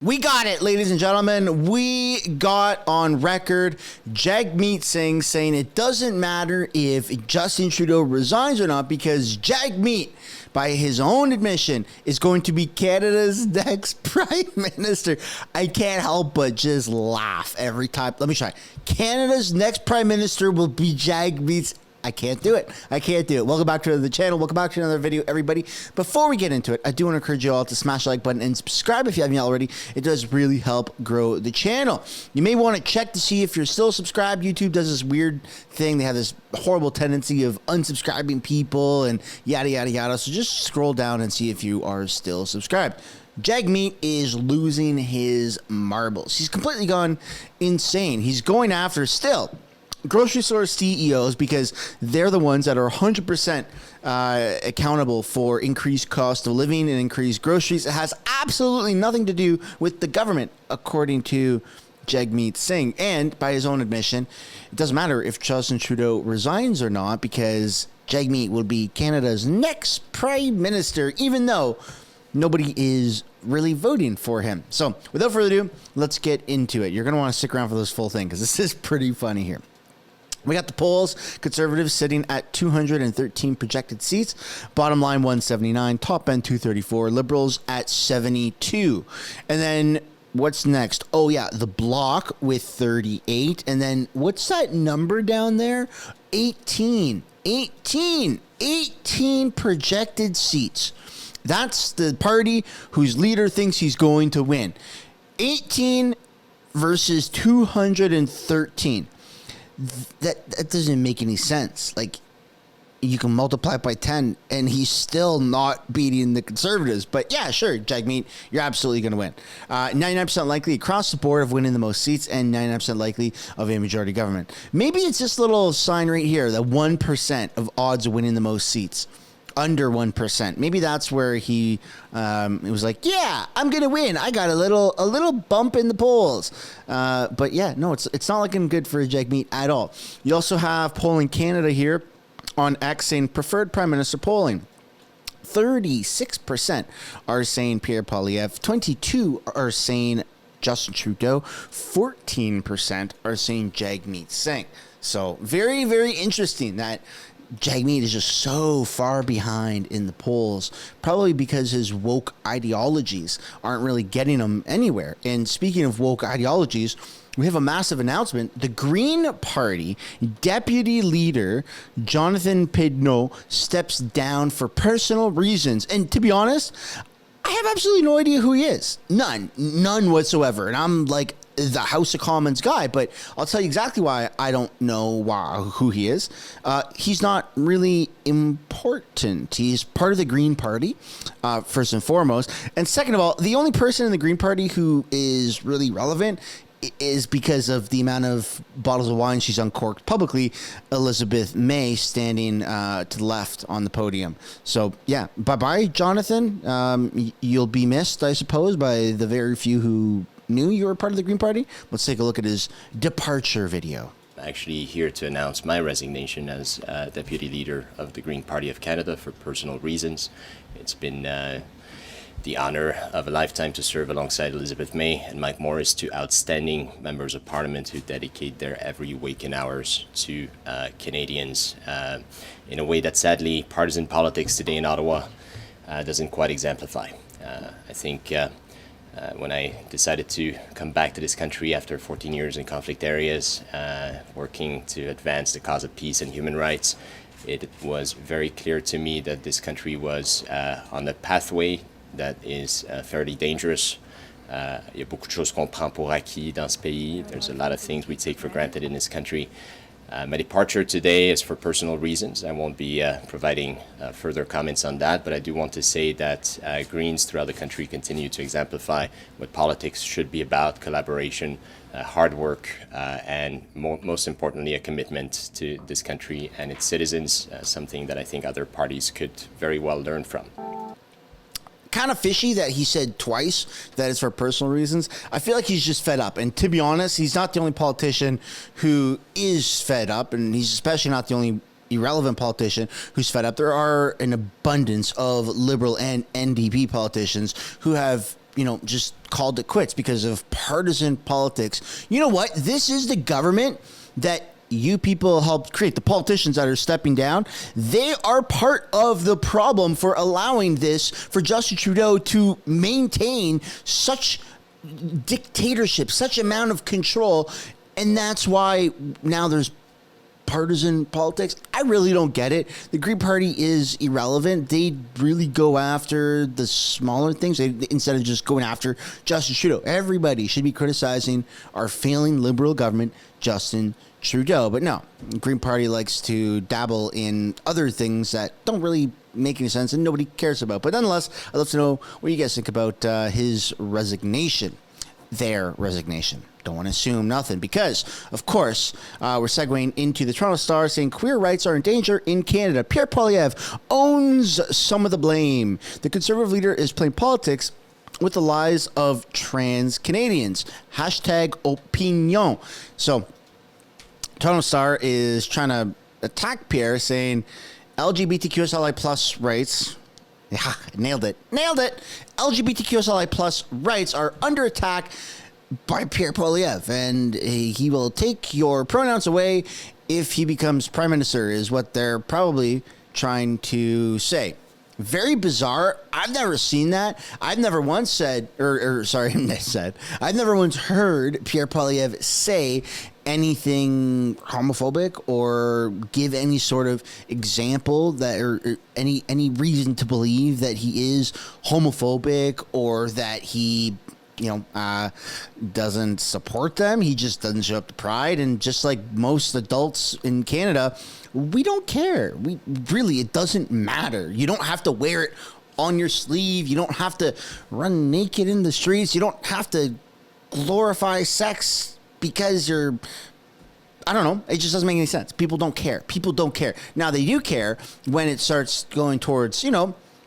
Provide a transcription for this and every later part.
We got it, ladies and gentlemen. We got on record Jagmeet Singh saying it doesn't matter if Justin Trudeau resigns or not because Jagmeet, by his own admission, is going to be Canada's next prime minister. I can't help but just laugh every time. Let me try. Canada's next prime minister will be Jagmeet's. I can't do it. Welcome back to the channel. Welcome back to another video, everybody. Before we get into it, I do want to encourage you all to smash the like button and subscribe if you haven't already. It does really help grow the channel. You may want to check to see if you're still subscribed. YouTube does this weird thing. They have this horrible tendency of unsubscribing people and yada, yada, yada. So just scroll down and see if you are still subscribed. Jagmeet is losing his marbles. He's completely gone insane. He's going after still grocery store CEOs because they're the ones that are 100% accountable for increased cost of living and increased groceries. It has absolutely nothing to do with the government, according to Jagmeet Singh. And by his own admission, it doesn't matter if Justin Trudeau resigns or not because Jagmeet will be Canada's next prime minister, even though nobody is really voting for him. So without further ado, let's get into it. You're going to want to stick around for this full thing because this is pretty funny here. We got the polls, Conservatives sitting at 213 projected seats, bottom line 179, top end 234, Liberals at 72. And then what's next? Oh yeah, the Bloc with 38. And then what's that number down there? 18 projected seats. That's the party whose leader thinks he's going to win. 18 versus 213. That doesn't make any sense. Like, you can multiply it by 10 and he's still not beating the Conservatives. But yeah, sure, Jagmeet, you're absolutely going to win. 99% likely across the board of winning the most seats and 99% likely of a majority government. Maybe it's this little sign right here, the 1% of odds of winning the most seats. Under 1%. Maybe that's where he it was like, yeah, I'm gonna win. I got a little bump in the polls. But yeah, no, it's not looking good for Jagmeet at all. You also have Polling Canada here on X saying preferred prime minister polling. 36% are saying Pierre Poilievre, 22% are saying Justin Trudeau, 14% are saying Jagmeet Singh. So very, very interesting that Jagmeet is just so far behind in the polls, probably because his woke ideologies aren't really getting him anywhere. And speaking of woke ideologies, we have a massive announcement. The Green Party deputy leader, Jonathan Pidneau, steps down for personal reasons. And to be honest, I have absolutely no idea who he is. None whatsoever. And I'm like the House of Commons guy, but I'll tell you exactly why I don't know who he is. He's not really important. He's part of the Green Party, first and foremost. And second of all, the only person in the Green Party who is really relevant is because of the amount of bottles of wine she's uncorked publicly, Elizabeth May standing to the left on the podium. So, yeah, bye-bye, Jonathan. You'll be missed, I suppose, by the very few who knew you were part of the Green Party. Let's take a look at his departure video. Actually here to announce my resignation as Deputy Leader of the Green Party of Canada for personal reasons. It's been the honor of a lifetime to serve alongside Elizabeth May and Mike Morris, two outstanding members of Parliament who dedicate their every waking hours to Canadians in a way that sadly partisan politics today in Ottawa doesn't quite exemplify. I think when I decided to come back to this country after 14 years in conflict areas, working to advance the cause of peace and human rights, it was very clear to me that this country was on a pathway that is fairly dangerous. Il y a beaucoup de choses qu'on prend pour acquis dans ce pays. There's a lot of things we take for granted in this country. My departure today is for personal reasons. I won't be providing further comments on that, but I do want to say that Greens throughout the country continue to exemplify what politics should be about: collaboration, hard work, and most importantly, a commitment to this country and its citizens, something that I think other parties could very well learn from. Kind of fishy that he said twice that it's for personal reasons. I feel like he's just fed up. And to be honest, he's not the only politician who is fed up, and he's especially not the only irrelevant politician who's fed up. There are an abundance of Liberal and NDP politicians who have just called it quits because of partisan politics. You know what? This is the government that you people helped create. The politicians that are stepping down, they are part of the problem for allowing this, for Justin Trudeau to maintain such dictatorship, such amount of control. And that's why now there's partisan politics. I really don't get it. The Green Party is irrelevant. They really go after the smaller things instead of just going after Justin Trudeau. Everybody should be criticizing our failing Liberal government, Justin Trudeau. But no, the Green Party likes to dabble in other things that don't really make any sense and nobody cares about. But nonetheless, I'd love to know what you guys think about his resignation. Their resignation. Don't want to assume nothing because, of course, we're segueing into the Toronto Star saying queer rights are in danger in Canada. Pierre Poilievre owns some of the blame. The Conservative leader is playing politics with the lives of trans Canadians. Hashtag opinion. So, Toronto Star is trying to attack Pierre, saying LGBTQSLI plus rights. Yeah, nailed it. LGBTQSLI plus rights are under attack by Pierre Poilievre, and he will take your pronouns away if he becomes prime minister, is what they're probably trying to say. Very bizarre. I've never seen that. I've never once said, I've never once heard Pierre Poilievre say anything homophobic or give any sort of example that or any reason to believe that he is homophobic or that he doesn't support them. He just doesn't show up to Pride. And just like most adults in Canada, we don't care. It doesn't matter. You don't have to wear it on your sleeve. You don't have to run naked in the streets. You don't have to glorify sex because you're, I don't know. It just doesn't make any sense. People don't care. Now they do care when it starts going towards,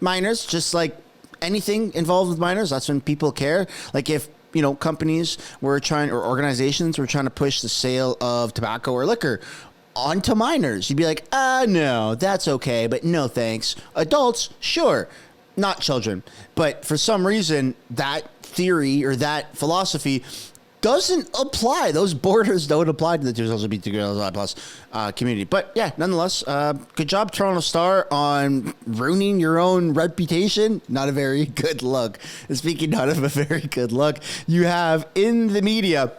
minors, just like anything involved with minors. That's when people care. Like if, companies or organizations were trying to push the sale of tobacco or liquor onto minors, you'd be like, no, that's okay, but no thanks. Adults, sure, not children. But for some reason, that theory or that philosophy doesn't apply. Those borders don't apply to the LGBTQ plus community. But yeah, nonetheless, good job, Toronto Star, on ruining your own reputation. Not a very good look. And speaking not of a very good look, you have in the media,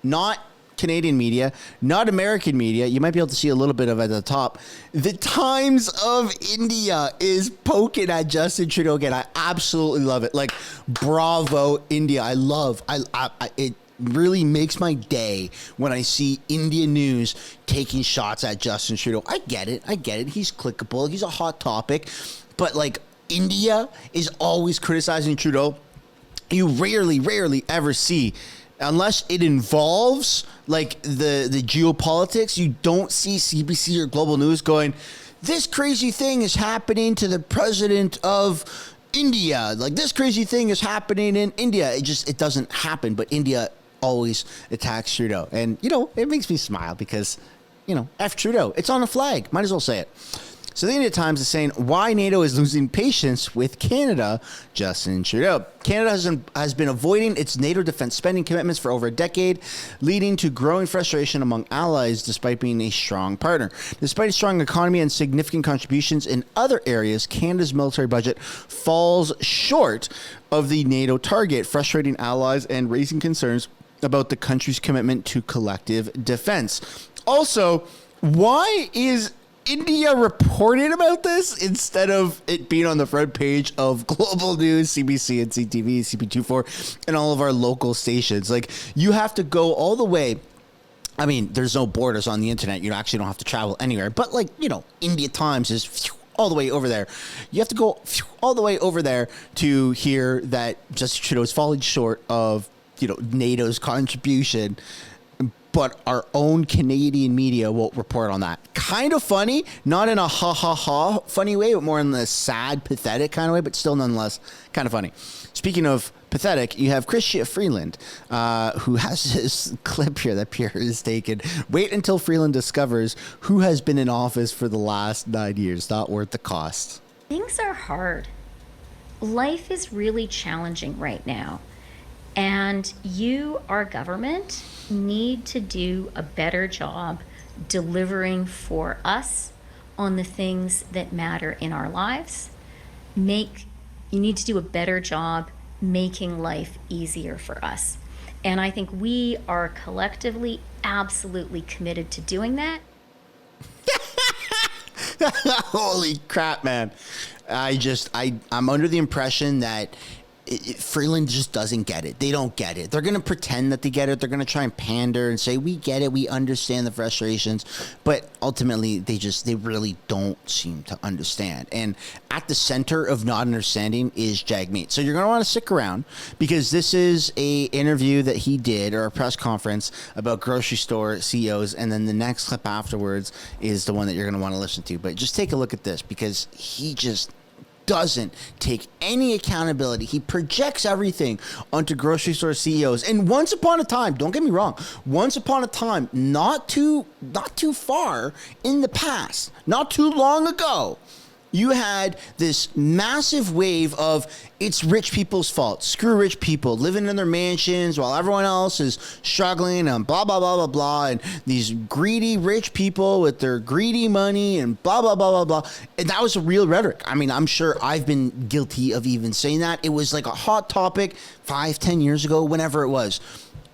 not Canadian media, not American media. You might be able to see a little bit of it at the top. The Times of India is poking at Justin Trudeau again. I absolutely love it. Like, bravo, India. It really makes my day when I see Indian news taking shots at Justin Trudeau. I get it. He's clickable. He's a hot topic. But like, India is always criticizing Trudeau. You rarely ever see, unless it involves like the geopolitics, you don't see CBC or Global News going, this crazy thing is happening to the president of India. Like, this crazy thing is happening in India. It doesn't happen. But India always attacks Trudeau. And, it makes me smile because, F Trudeau. It's on a flag. Might as well say it. So the India Times is saying why NATO is losing patience with Canada, Justin Trudeau. Canada has been avoiding its NATO defense spending commitments for over a decade, leading to growing frustration among allies despite being a strong partner. Despite a strong economy and significant contributions in other areas, Canada's military budget falls short of the NATO target, frustrating allies and raising concerns about the country's commitment to collective defense. Also, why is India reported about this instead of it being on the front page of Global News, CBC and CTV, CP24, and all of our local stations? Like, you have to go all the way. I mean, there's no borders on the internet. You actually don't have to travel anywhere. But India Times is all the way over there. You have to go all the way over there to hear that Justin Trudeau is falling short of, NATO's contribution. But our own Canadian media won't report on that. Kind of funny, not in a ha-ha-ha funny way, but more in the sad, pathetic kind of way, but still nonetheless kind of funny. Speaking of pathetic, you have Chrystia Freeland, who has this clip here that Pierre has taken. Wait until Freeland discovers who has been in office for the last 9 years. Not worth the cost. Things are hard. life is really challenging right now. And you, our government, need to do a better job delivering for us on the things that matter in our lives. You need to do a better job making life easier for us. And I think we are collectively absolutely committed to doing that. Holy crap, man. I'm under the impression that Freeland just doesn't get it. They don't get it. They're going to pretend that they get it. They're going to try and pander and say, we get it. We understand the frustrations. But ultimately, they really don't seem to understand. And at the center of not understanding is Jagmeet. So you're going to want to stick around because this is a interview that he did, or a press conference about grocery store CEOs. And then the next clip afterwards is the one that you're going to want to listen to. But just take a look at this because he just doesn't take any accountability. He projects everything onto grocery store CEOs. And once upon a time, don't get me wrong, once upon a time, not too far in the past, not too long ago, you had this massive wave of it's rich people's fault. Screw rich people living in their mansions while everyone else is struggling and blah, blah, blah, blah, blah. And these greedy rich people with their greedy money and blah, blah, blah, blah, blah. And that was a real rhetoric. I mean, I'm sure I've been guilty of even saying that. It was like a hot topic 5-10 years ago, whenever it was.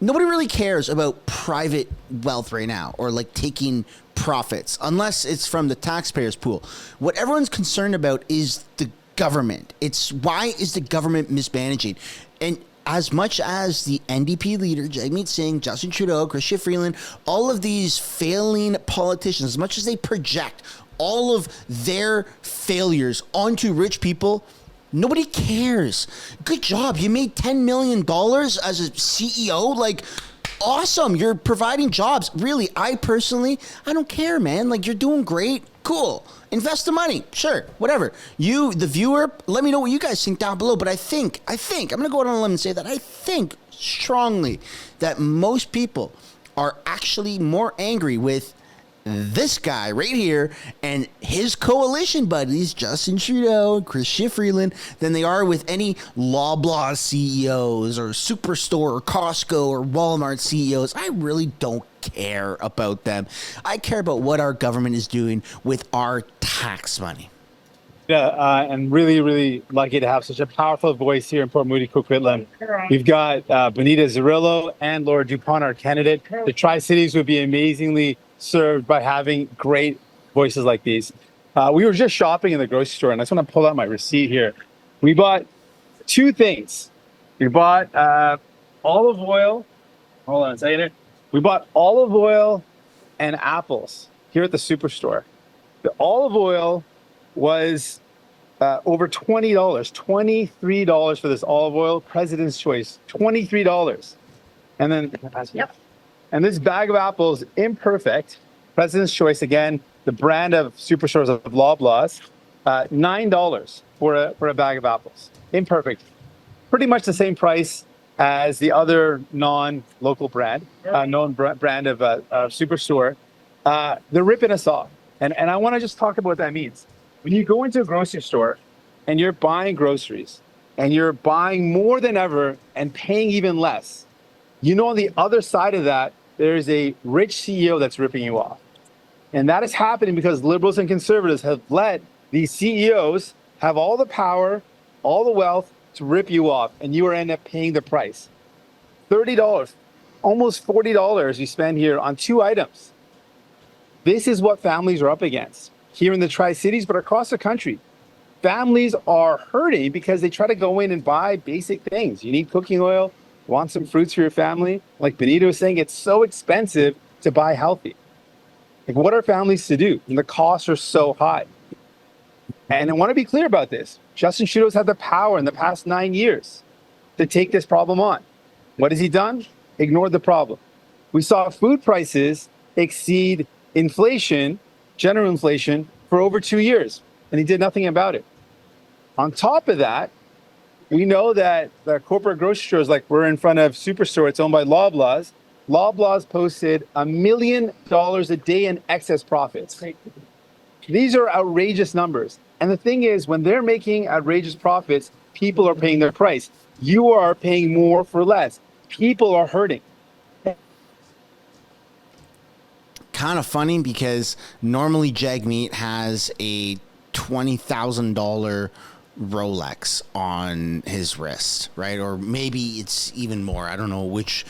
Nobody really cares about private wealth right now or like taking profits unless it's from the taxpayers' pool. What everyone's concerned about is the government. It's why is the government mismanaging? And as much as the NDP leader, Jagmeet Singh, Justin Trudeau, Chrystia Freeland, all of these failing politicians, as much as they project all of their failures onto rich people, nobody cares. Good job. You made $10 million as a CEO. Like, awesome. You're providing jobs. Really, I don't care, man. Like, you're doing great. Cool. Invest the money. Sure. Whatever. You, the viewer, let me know what you guys think down below. But I think, I'm going to go out on a limb and say that I think strongly that most people are actually more angry with this guy right here and his coalition buddies, Justin Trudeau, Chrystia Freeland, than they are with any Loblaw CEOs or Superstore or Costco or Walmart CEOs. I really don't care about them. I care about what our government is doing with our tax money. Yeah, and really, really lucky to have such a powerful voice here in Port Moody, Coquitlam. We've got Benita Zarillo and Laura Dupont, our candidate. The Tri-Cities would be amazingly served by having great voices like these. We were just shopping in the grocery store, and I just want to pull out my receipt here. We bought two things. We bought olive oil. Hold on a second. We bought olive oil and apples here at the Superstore. The olive oil was over $20, $23 for this olive oil, President's Choice, $23. And then, yep. And this bag of apples, Imperfect, President's Choice, again, the brand of Superstores of Loblaws, $9 for a bag of apples. Imperfect. Pretty much the same price as the other non-local brand, brand of Superstore. They're ripping us off. And I want to just talk about what that means. When you go into a grocery store and you're buying groceries and you're buying more than ever and paying even less, you know, on the other side of that, there's a rich CEO that's ripping you off. And that is happening because liberals and conservatives have let these CEOs have all the power, all the wealth to rip you off, and you end up paying the price. $30, almost $40 you spend here on two items. This is what families are up against here in the Tri-Cities, but across the country. Families are hurting because they try to go in and buy basic things. You need cooking oil, want some fruits for your family. Like Benito was saying, it's so expensive to buy healthy. Like, what are families to do? And the costs are so high. And I want to be clear about this. Justin Trudeau's had the power in the past 9 years to take this problem on. What has he done? Ignored the problem. We saw food prices exceed inflation, general inflation, for over 2 years, and he did nothing about it. On top of that, we know that the corporate grocery stores, like we're in front of Superstore, it's owned by Loblaws. Loblaws posted $1 million a day in excess profits. These are outrageous numbers. And the thing is, when they're making outrageous profits, People are paying their price. You are paying more for less. People are hurting. Kind of funny because normally Jagmeet has a $20,000 Rolex on his wrist, right? Or maybe it's even more. I don't know which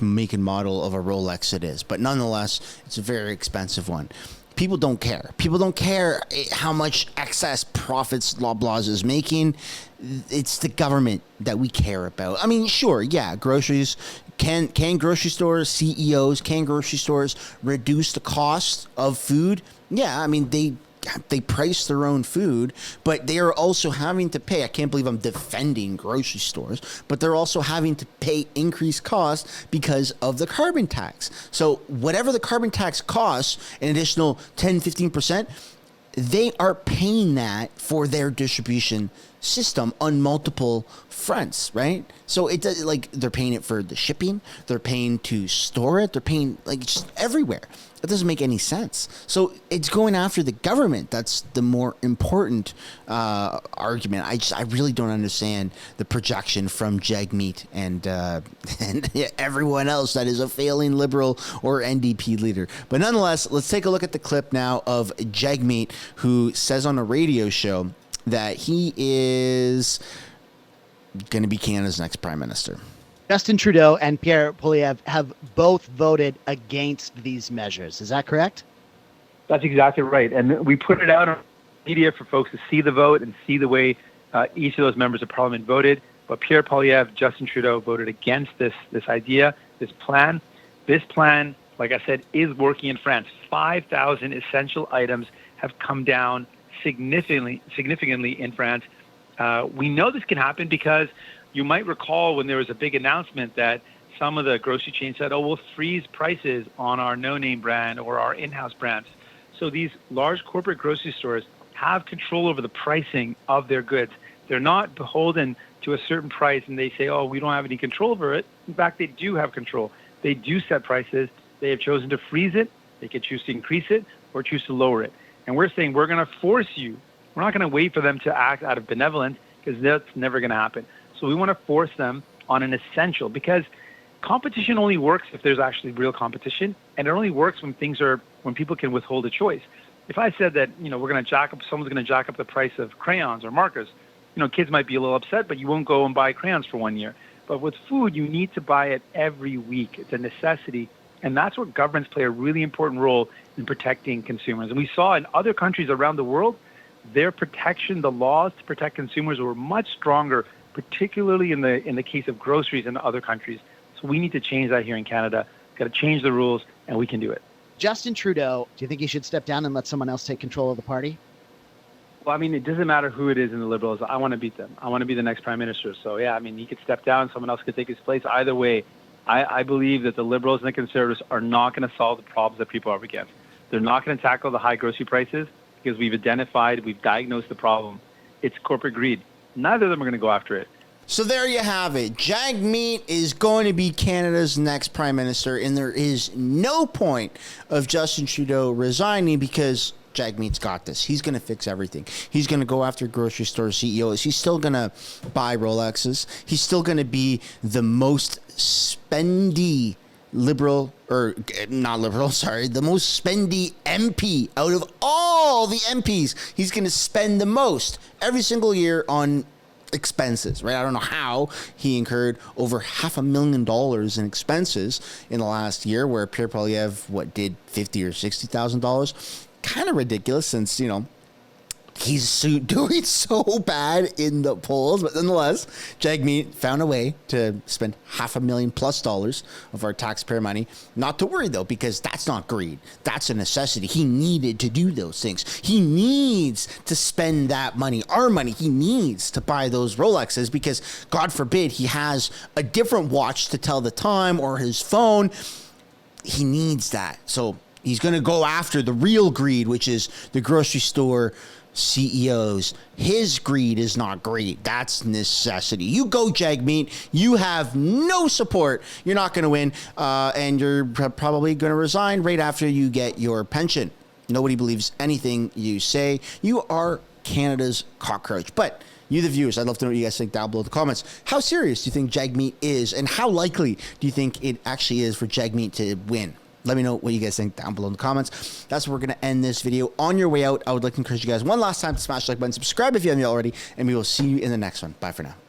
make and model of a Rolex it is, but nonetheless, it's a very expensive one. People don't care. People don't care how much excess profits Loblaws is making. It's the government that we care about. I mean, sure, yeah, groceries. Can grocery stores, CEOs, can grocery stores reduce the cost of food? Yeah, I mean, they price their own food, but they are also having to pay. I can't believe I'm defending grocery stores, but they're also having to pay increased costs because of the carbon tax. So whatever the carbon tax costs, an additional 10, 15%, they are paying that for their distribution system on multiple fronts, right? So it does, like, they're paying it for the shipping, they're paying to store it, they're paying like just everywhere. That doesn't make any sense. So it's going after the government. That's the more important argument. I really don't understand the projection from Jagmeet and everyone else that is a failing Liberal or NDP leader. But nonetheless, let's take a look at the clip now of Jagmeet, who says on a radio show that he is going to be Canada's next prime minister. Justin Trudeau and Pierre Poilievre have both voted against these measures. Is that correct? That's exactly right. And we put it out on media for folks to see the vote and see the way each of those members of parliament voted. But Pierre Poilievre, Justin Trudeau voted against this idea, this plan. This plan, like I said, is working in France. 5,000 essential items have come down significantly in France. We know this can happen because you might recall when there was a big announcement that some of the grocery chains said, we'll freeze prices on our no-name brand or our in-house brands. So these large corporate grocery stores have control over the pricing of their goods. They're not beholden to a certain price and they say, we don't have any control over it. In fact, they do have control. They do set prices. They have chosen to freeze it. They could choose to increase it or choose to lower it. And we're saying we're going to force you. We're not going to wait for them to act out of benevolence because that's never going to happen. So we want to force them on an essential because competition only works if there's actually real competition, and it only works when people can withhold a choice. If I said that, someone's going to jack up the price of crayons or markers, kids might be a little upset, but you won't go and buy crayons for 1 year. But with food, you need to buy it every week. It's a necessity, and that's where governments play a really important role in protecting consumers. And we saw in other countries around the world, their protection, the laws to protect consumers were much stronger, particularly in the case of groceries in other countries. So we need to change that here in Canada. We've got to change the rules, and we can do it. Justin Trudeau, do you think he should step down and let someone else take control of the party? Well, I mean, it doesn't matter who it is in the Liberals. I want to beat them. I want to be the next prime minister. So, yeah, I mean, he could step down. Someone else could take his place. Either way, I believe that the Liberals and the Conservatives are not going to solve the problems that people are up against. They're not going to tackle the high grocery prices because we've diagnosed the problem. It's corporate greed. Neither of them are going to go after it. So there you have it. Jagmeet is going to be Canada's next prime minister, and there is no point of Justin Trudeau resigning because Jagmeet's got this. He's going to fix everything. He's going to go after grocery store CEOs. He's still going to buy Rolexes. He's still going to be the most spendy the most spendy MP out of all the MPs. He's going to spend the most every single year on expenses, right? I don't know how he incurred over $500,000 in expenses in the last year, where Pierre Poilievre did $50,000 or $60,000. Kind of ridiculous, since he's doing so bad in the polls, but nonetheless, Jagmeet found a way to spend $500,000+ of our taxpayer money. Not to worry though, because that's not greed. That's a necessity. He needed to do those things. He needs to spend that money, our money. He needs to buy those Rolexes because, God forbid, he has a different watch to tell the time or his phone. He needs that. So he's going to go after the real greed, which is the grocery store CEOs. His greed is not greed. That's necessity. You go, Jagmeet. You have no support. You're not going to win, and you're probably going to resign right after you get your pension. Nobody believes anything you say. You are Canada's cockroach. But You, the viewers, I'd love to know what you guys think down below in the comments. How serious do you think Jagmeet is, and how likely do you think it actually is for Jagmeet to win? Let me know what you guys think down below in the comments. That's where we're going to end this video. On your way out, I would like to encourage you guys one last time to smash the like button, subscribe if you haven't already, and we will see you in the next one. Bye for now.